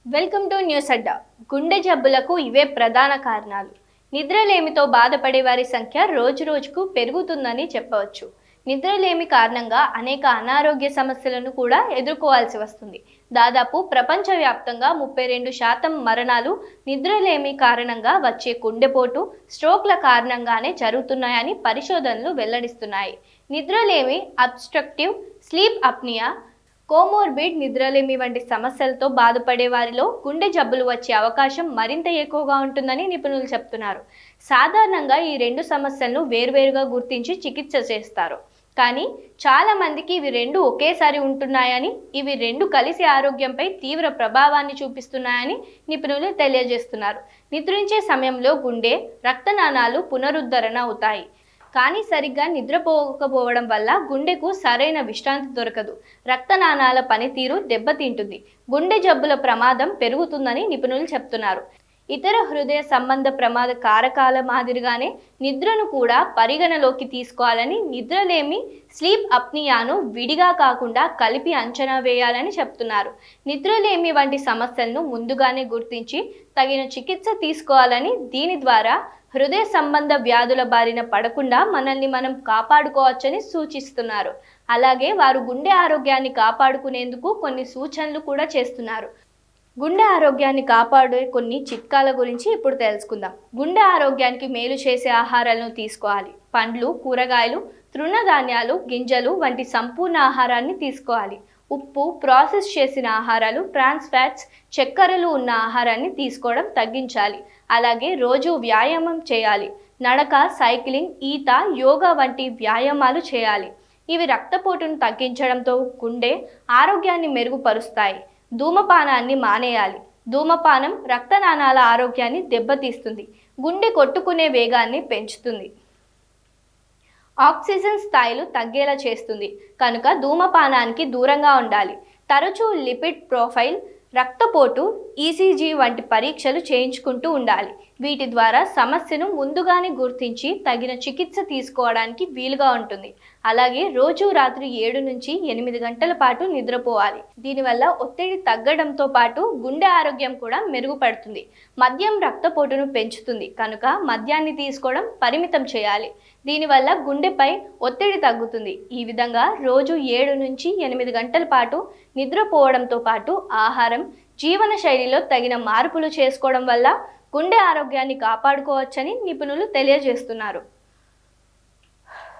Welcome to news అడ్డా. గుండె జబ్బులకు ఇవే ప్రధాన కారణాలు. నిద్రలేమితో బాధపడే వారి సంఖ్య రోజురోజుకు పెరుగుతుందని చెప్పవచ్చు. నిద్రలేమి కారణంగా అనేక అనారోగ్య సమస్యలను కూడా ఎదుర్కోవాల్సి వస్తుంది. దాదాపు ప్రపంచవ్యాప్తంగా 32% మరణాలు నిద్రలేమి కారణంగా వచ్చే గుండెపోటు, స్ట్రోక్ల కారణంగానే జరుగుతున్నాయని పరిశోధనలు వెల్లడిస్తున్నాయి. నిద్రలేమి, అబ్స్ట్రక్టివ్ స్లీప్ అప్నియా, కోమోర్బిడ్ నిద్రలేమి వంటి సమస్యలతో బాధపడే వారిలో గుండె జబ్బులు వచ్చే అవకాశం మరింత ఎక్కువగా ఉంటుందని నిపుణులు చెప్తున్నారు. సాధారణంగా ఈ రెండు సమస్యలను వేర్వేరుగా గుర్తించి చికిత్స చేస్తారు. కానీ చాలా మందికి ఇవి రెండు ఒకేసారి ఉంటున్నాయని, ఇవి రెండు కలిసి ఆరోగ్యంపై తీవ్ర ప్రభావాన్ని చూపిస్తున్నాయని నిపుణులు తెలియజేస్తున్నారు. నిద్రించే సమయంలో గుండె, రక్తనాళాలు పునరుద్ధరణ అవుతాయి. కానీ సరిగ్గా నిద్రపోకపోవడం వల్ల గుండెకు సరైన విశ్రాంతి దొరకదు. రక్తనాళాల పనితీరు దెబ్బతింటుంది. గుండె జబ్బుల ప్రమాదం పెరుగుతుందని నిపుణులు చెప్తున్నారు. ఇతర హృదయ సంబంధ ప్రమాద కారకాల మాదిరిగానే నిద్రను కూడా పరిగణలోకి తీసుకోవాలని, నిద్రలేమి, స్లీప్ అప్నియాను విడిగా కాకుండా కలిపి అంచనా వేయాలని చెప్తున్నారు. నిద్రలేమి వంటి సమస్యలను ముందుగానే గుర్తించి తగిన చికిత్స తీసుకోవాలని, దీని ద్వారా హృదయ సంబంధ వ్యాధుల బారిన పడకుండా మనల్ని మనం కాపాడుకోవచ్చని సూచిస్తున్నారు. అలాగే వారు గుండె ఆరోగ్యాన్ని కాపాడుకునేందుకు కొన్ని సూచనలు కూడా చేస్తున్నారు. గుండె ఆరోగ్యాన్ని కాపాడే కొన్ని చిట్కాల గురించి ఇప్పుడు తెలుసుకుందాం. గుండె ఆరోగ్యానికి మేలు చేసే ఆహారాలను తీసుకోవాలి. పండ్లు, కూరగాయలు, తృణధాన్యాలు, గింజలు వంటి సంపూర్ణ ఆహారాన్ని తీసుకోవాలి. ఉప్పు, ప్రాసెస్ చేసిన ఆహారాలు, ట్రాన్స్ ఫ్యాట్స్, చక్కెరలు ఉన్న ఆహారాన్ని తీసుకోవడం తగ్గించాలి. అలాగే రోజు వ్యాయామం చేయాలి. నడక, సైక్లింగ్, ఈత, యోగా వంటి వ్యాయామాలు చేయాలి. ఇవి రక్తపోటును తగ్గించడంతో గుండె ఆరోగ్యాన్ని మెరుగుపరుస్తాయి. ధూమపానాన్ని మానేయాలి. ధూమపానం రక్తనాళాల ఆరోగ్యాన్ని దెబ్బతీస్తుంది, గుండె కొట్టుకునే వేగాన్ని పెంచుతుంది, ఆక్సిజన్ స్థాయిలు తగ్గేలా చేస్తుంది. కనుక ధూమపానానికి దూరంగా ఉండాలి. తరచూ లిపిడ్ ప్రొఫైల్, రక్తపోటు, ఈసీజీ వంటి పరీక్షలు చేయించుకుంటూ ఉండాలి. వీటి ద్వారా సమస్యను ముందుగానే గుర్తించి తగిన చికిత్స తీసుకోవడానికి వీలుగా ఉంటుంది. అలాగే రోజు రాత్రి 7 నుంచి 8 గంటల పాటు నిద్రపోవాలి. దీనివల్ల ఒత్తిడి తగ్గడంతో పాటు గుండె ఆరోగ్యం కూడా మెరుగుపడుతుంది. మద్యం రక్తపోటును పెంచుతుంది కనుక మద్యాన్ని తీసుకోవడం పరిమితం చేయాలి. దీనివల్ల గుండెపై ఒత్తిడి తగ్గుతుంది. ఈ విధంగా రోజు 7 నుంచి 8 గంటల పాటు నిద్రపోవడంతో పాటు ఆహారం, జీవన శైలిలో తగిన మార్పులు చేసుకోవడం వల్ల గుండె ఆరోగ్యాన్ని కాపాడుకోవచ్చని నిపుణులు తెలియజేస్తున్నారు.